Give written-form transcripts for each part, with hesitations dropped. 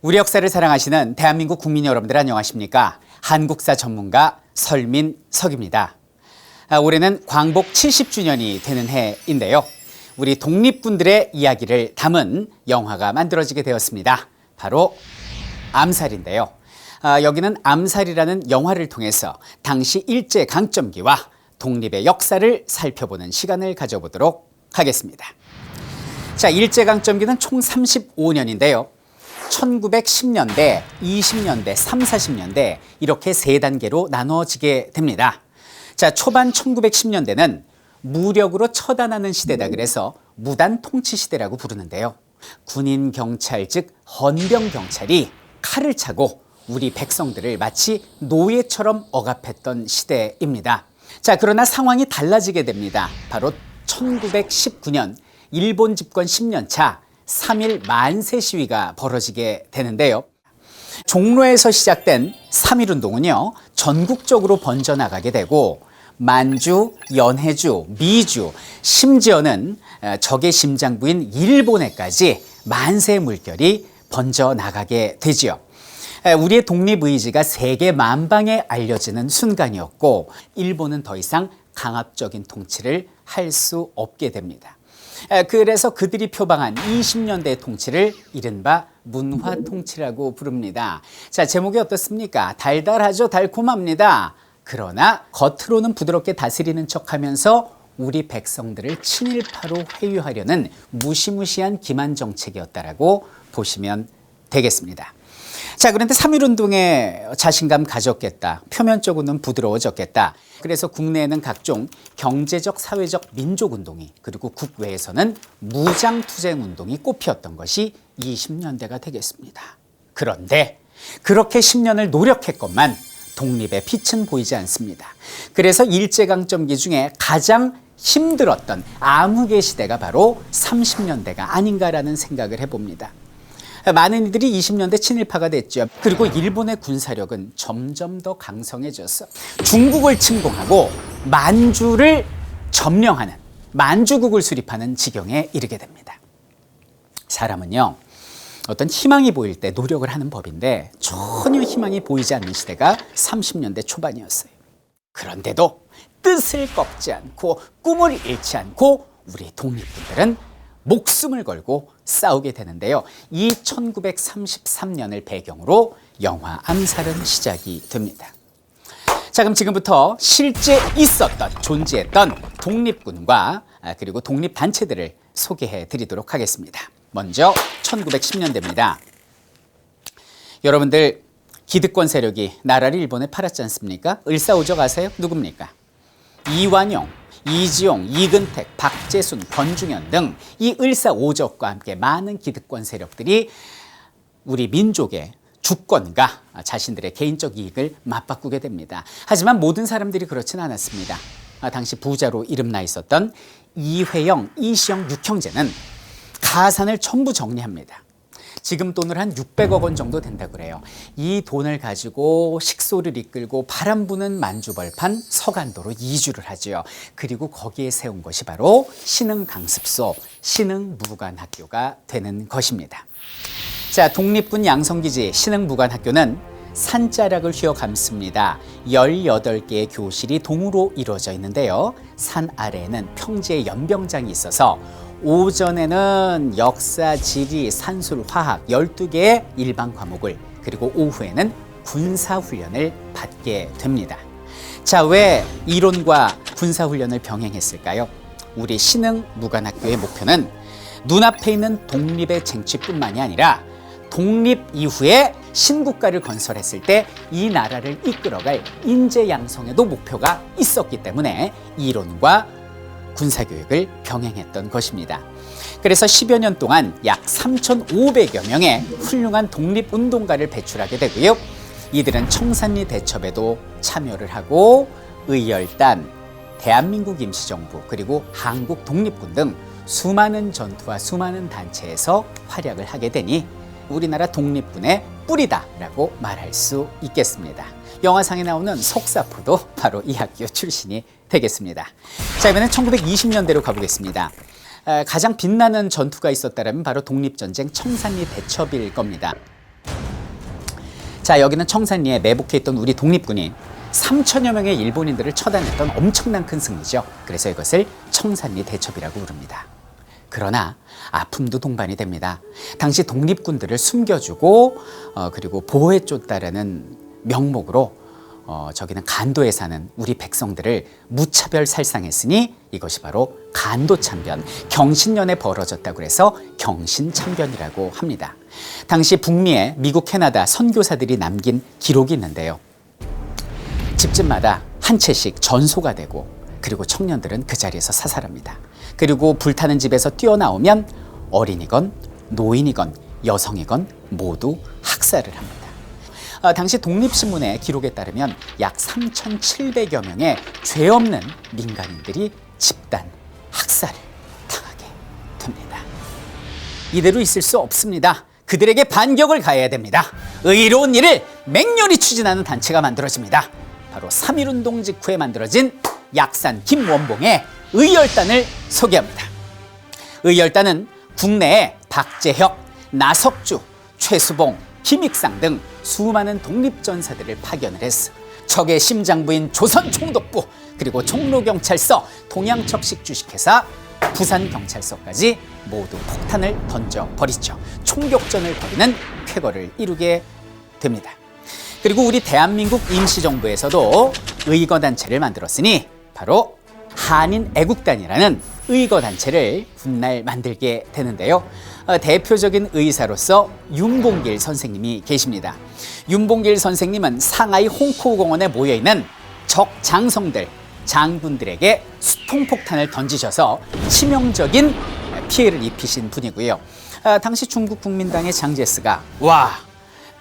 우리 역사를 사랑하시는 대한민국 국민 여러분들 안녕하십니까? 한국사 전문가 설민석입니다. 올해는 광복 70주년이 되는 해인데요. 우리 독립군들의 이야기를 담은 영화가 만들어지게 되었습니다. 바로 암살인데요. 여기는 암살이라는 영화를 통해서 당시 일제강점기와 독립의 역사를 살펴보는 시간을 가져보도록 하겠습니다. 자, 일제강점기는 총 35년인데요. 1910년대, 20년대, 40년대 이렇게 세 단계로 나눠지게 됩니다. 자, 초반 1910년대는 무력으로 처단하는 시대다 그래서 무단 통치 시대라고 부르는데요. 군인 경찰 즉 헌병 경찰이 칼을 차고 우리 백성들을 마치 노예처럼 억압했던 시대입니다. 자, 그러나 상황이 달라지게 됩니다. 바로 1919년 일본 집권 10년 차 3.1 만세 시위가 벌어지게 되는데요. 종로에서 시작된 3.1 운동은요, 전국적으로 번져나가게 되고 만주, 연해주, 미주, 심지어는 적의 심장부인 일본에까지 만세의 물결이 번져나가게 되지요. 우리의 독립의지가 세계 만방에 알려지는 순간이었고 일본은 더 이상 강압적인 통치를 할 수 없게 됩니다. 그래서 그들이 표방한 20년대의 통치를 이른바 문화 통치라고 부릅니다. 자, 제목이 어떻습니까? 달달하죠? 달콤합니다. 그러나 겉으로는 부드럽게 다스리는 척하면서 우리 백성들을 친일파로 회유하려는 무시무시한 기만 정책이었다라고 보시면 되겠습니다. 자, 그런데 3.1 운동에 자신감 가졌겠다. 표면적으로는 부드러워졌겠다. 그래서 국내에는 각종 경제적, 사회적 민족운동이 그리고 국외에서는 무장투쟁운동이 꽃피었던 것이 20년대가 되겠습니다. 그런데 그렇게 10년을 노력했건만 독립의 빛은 보이지 않습니다. 그래서 일제강점기 중에 가장 힘들었던 암흑의 시대가 바로 30년대가 아닌가라는 생각을 해봅니다. 많은 이들이 20년대 친일파가 됐죠. 그리고 일본의 군사력은 점점 더 강성해졌어. 중국을 침공하고 만주를 점령하는, 만주국을 수립하는 지경에 이르게 됩니다. 사람은요, 어떤 희망이 보일 때 노력을 하는 법인데 전혀 희망이 보이지 않는 시대가 30년대 초반이었어요. 그런데도 뜻을 꺾지 않고 꿈을 잃지 않고 우리 독립군들은 목숨을 걸고 싸우게 되는데요. 이 1933년을 배경으로 영화 암살은 시작이 됩니다. 자, 그럼 지금부터 실제 있었던, 존재했던 독립군과 그리고 독립단체들을 소개해 드리도록 하겠습니다. 먼저 1910년대입니다. 여러분들 기득권 세력이 나라를 일본에 팔았지 않습니까? 을사오적 아세요? 누굽니까? 이완용, 이지용, 이근택, 박재순, 권중현 등 이 을사오적과 함께 많은 기득권 세력들이 우리 민족의 주권과 자신들의 개인적 이익을 맞바꾸게 됩니다. 하지만 모든 사람들이 그렇진 않았습니다. 당시 부자로 이름나 있었던 이회영, 이시영 육형제는 가산을 전부 정리합니다. 지금 돈을 한 600억 원 정도 된다고 그래요. 이 돈을 가지고 식소를 이끌고 바람 부는 만주벌판 서간도로 이주를 하죠. 그리고 거기에 세운 것이 바로 신흥강습소, 신흥무관학교가 되는 것입니다. 자, 독립군 양성기지 신흥무관학교는 산자락을 휘어감습니다. 18개의 교실이 동으로 이루어져 있는데요. 산 아래에는 평지의 연병장이 있어서 오전에는 역사, 지리, 산술, 화학 12개의 일반 과목을 그리고 오후에는 군사훈련을 받게 됩니다. 자, 왜 이론과 군사훈련을 병행했을까요? 우리 신흥무관학교의 목표는 눈앞에 있는 독립의 쟁취뿐만이 아니라 독립 이후에 신국가를 건설했을 때 이 나라를 이끌어갈 인재 양성에도 목표가 있었기 때문에 이론과 군사교육을 병행했던 것입니다. 그래서 10여 년 동안 약 3,500여 명의 훌륭한 독립운동가를 배출하게 되고요. 이들은 청산리 대첩에도 참여를 하고 의열단, 대한민국 임시정부 그리고 한국 독립군 등 수많은 전투와 수많은 단체에서 활약을 하게 되니 우리나라 독립군의 뿌리다라고 말할 수 있겠습니다. 영화상에 나오는 속사포도 바로 이 학교 출신이 되겠습니다. 자, 이번엔 1920년대로 가보겠습니다. 가장 빛나는 전투가 있었다면 바로 독립전쟁 청산리 대첩일 겁니다. 자, 여기는 청산리에 매복해 있던 우리 독립군이 3천여 명의 일본인들을 처단했던 엄청난 큰 승리죠. 그래서 이것을 청산리 대첩이라고 부릅니다. 그러나 아픔도 동반이 됩니다. 당시 독립군들을 숨겨주고 그리고 보호해줬다라는 명목으로 저기는 간도에 사는 우리 백성들을 무차별 살상했으니 이것이 바로 간도참변, 경신년에 벌어졌다고 해서 경신참변이라고 합니다. 당시 북미에 미국, 캐나다 선교사들이 남긴 기록이 있는데요. 집집마다 한 채씩 전소가 되고 그리고 청년들은 그 자리에서 사살합니다. 그리고 불타는 집에서 뛰어나오면 어린이건 노인이건 여성이건 모두 학살을 합니다. 당시 독립신문의 기록에 따르면 약 3,700여 명의 죄 없는 민간인들이 집단 학살을 당하게 됩니다. 이대로 있을 수 없습니다. 그들에게 반격을 가해야 됩니다. 의로운 일을 맹렬히 추진하는 단체가 만들어집니다. 바로 3.1운동 직후에 만들어진 약산 김원봉의 의열단을 소개합니다. 의열단은 국내에 박재혁, 나석주, 최수봉, 김익상 등 수많은 독립전사들을 파견을 했어. 적의 심장부인 조선총독부, 그리고 종로경찰서, 동양척식주식회사, 부산경찰서까지 모두 폭탄을 던져버리죠. 총격전을 벌이는 쾌거를 이루게 됩니다. 그리고 우리 대한민국 임시정부에서도 의거단체를 만들었으니 바로 한인애국단이라는 의거단체를 훗날 만들게 되는데요. 대표적인 의사로서 윤봉길 선생님이 계십니다. 윤봉길 선생님은 상하이 홍코공원에 모여있는 적 장성들, 장군들에게 수통폭탄을 던지셔서 치명적인 피해를 입히신 분이고요. 당시 중국 국민당의 장제스가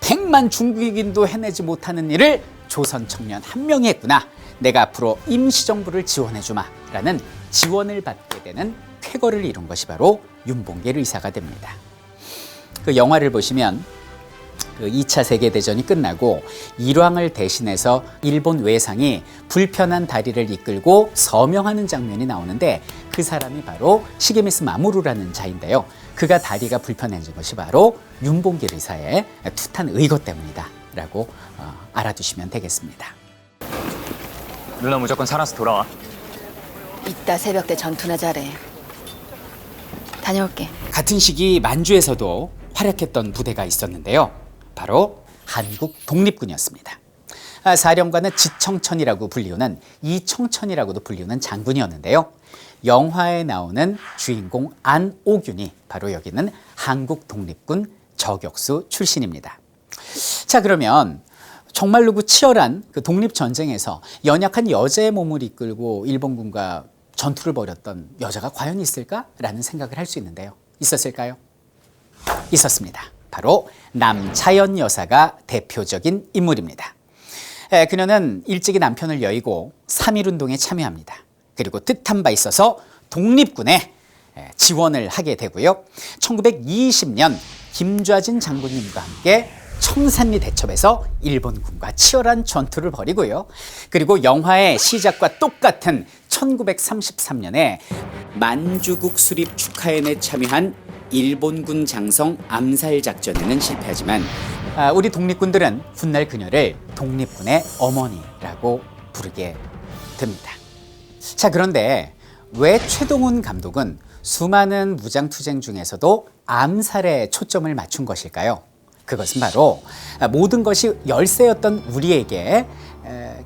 100만 중국인도 해내지 못하는 일을 조선 청년 한 명이 했구나. 내가 앞으로 임시정부를 지원해주마 라는 지원을 받게 되는 쾌거를 이룬 것이 바로 윤봉길 의사가 됩니다. 그 영화를 보시면 그 2차 세계대전이 끝나고 일왕을 대신해서 일본 외상이 불편한 다리를 이끌고 서명하는 장면이 나오는데 그 사람이 바로 시게미스 마모루라는 자인데요. 그가 다리가 불편해진 것이 바로 윤봉길 의사의 투탄 의거 때문이다 라고 알아두시면 되겠습니다. 누나 무조건 살아서 돌아와. 이따 새벽 때 전투나 잘해. 다녀올게. 같은 시기 만주에서도 활약했던 부대가 있었는데요. 바로 한국 독립군이었습니다. 사령관은 지청천이라고 불리우는 이청천이라고도 불리우는 장군이었는데요. 영화에 나오는 주인공 안오균이 바로 여기는 한국 독립군 저격수 출신입니다. 자, 그러면 정말로 그 치열한 그 독립전쟁에서 연약한 여자의 몸을 이끌고 일본군과 전투를 벌였던 여자가 과연 있을까라는 생각을 할 수 있는데요. 있었을까요? 있었습니다. 바로 남차연 여사가 대표적인 인물입니다. 그녀는 일찍이 남편을 여의고 3.1운동에 참여합니다. 그리고 뜻한 바 있어서 독립군에 지원을 하게 되고요. 1920년 김좌진 장군님과 함께 청산리 대첩에서 일본군과 치열한 전투를 벌이고요. 그리고 영화의 시작과 똑같은 1933년에 만주국 수립 축하회에 참여한 일본군 장성 암살 작전에는 실패하지만 우리 독립군들은 훗날 그녀를 독립군의 어머니라고 부르게 됩니다. 자, 그런데 왜 최동훈 감독은 수많은 무장투쟁 중에서도 암살에 초점을 맞춘 것일까요? 그것은 바로 모든 것이 열세였던 우리에게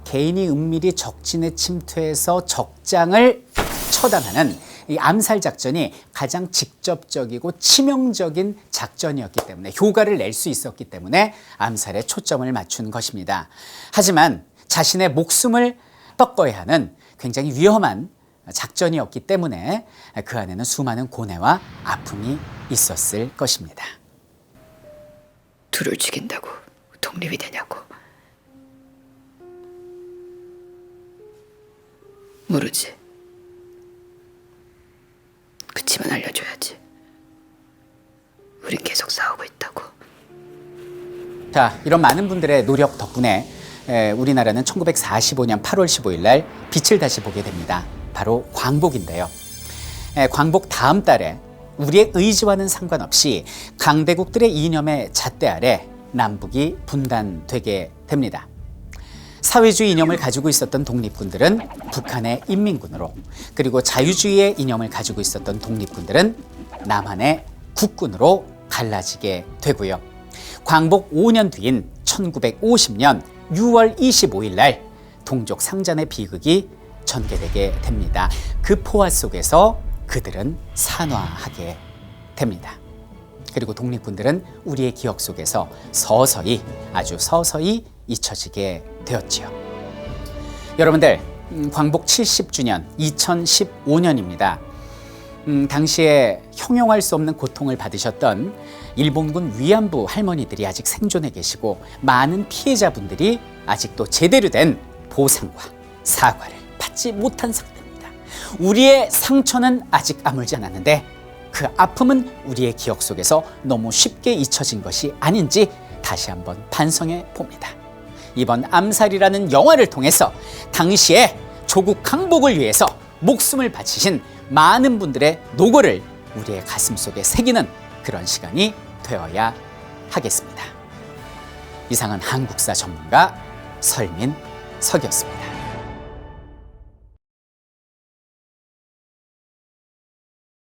개인이 은밀히 적진에 침투해서 적장을 처단하는 이 암살 작전이 가장 직접적이고 치명적인 작전이었기 때문에 효과를 낼 수 있었기 때문에 암살에 초점을 맞춘 것입니다. 하지만 자신의 목숨을 꺾어야 하는 굉장히 위험한 작전이었기 때문에 그 안에는 수많은 고뇌와 아픔이 있었을 것입니다. 둘을 죽인다고 독립이 되냐고. 모르지. 그치만 알려줘야지. 우린 계속 싸우고 있다고. 자, 이런 많은 분들의 노력 덕분에 우리나라는 1945년 8월 15일 날 빛을 다시 보게 됩니다. 바로 광복인데요. 광복 다음 달에 우리의 의지와는 상관없이 강대국들의 이념의 잣대 아래 남북이 분단되게 됩니다. 사회주의 이념을 가지고 있었던 독립군들은 북한의 인민군으로, 그리고 자유주의의 이념을 가지고 있었던 독립군들은 남한의 국군으로 갈라지게 되고요. 광복 5년 뒤인 1950년 6월 25일 날 동족 상잔의 비극이 전개되게 됩니다. 그 포화 속에서 그들은 산화하게 됩니다. 그리고 독립군들은 우리의 기억 속에서 서서히, 아주 서서히 잊혀지게 되었지요. 여러분들, 광복 70주년 2015년입니다. 당시에 형용할 수 없는 고통을 받으셨던 일본군 위안부 할머니들이 아직 생존해 계시고, 많은 피해자분들이 아직도 제대로 된 보상과 사과를 받지 못한 상태입니다. 우리의 상처는 아직 아물지 않았는데 그 아픔은 우리의 기억 속에서 너무 쉽게 잊혀진 것이 아닌지 다시 한번 반성해 봅니다. 이번 암살이라는 영화를 통해서 당시에 조국 항복을 위해서 목숨을 바치신 많은 분들의 노고를 우리의 가슴 속에 새기는 그런 시간이 되어야 하겠습니다. 이상은 한국사 전문가 설민석이었습니다.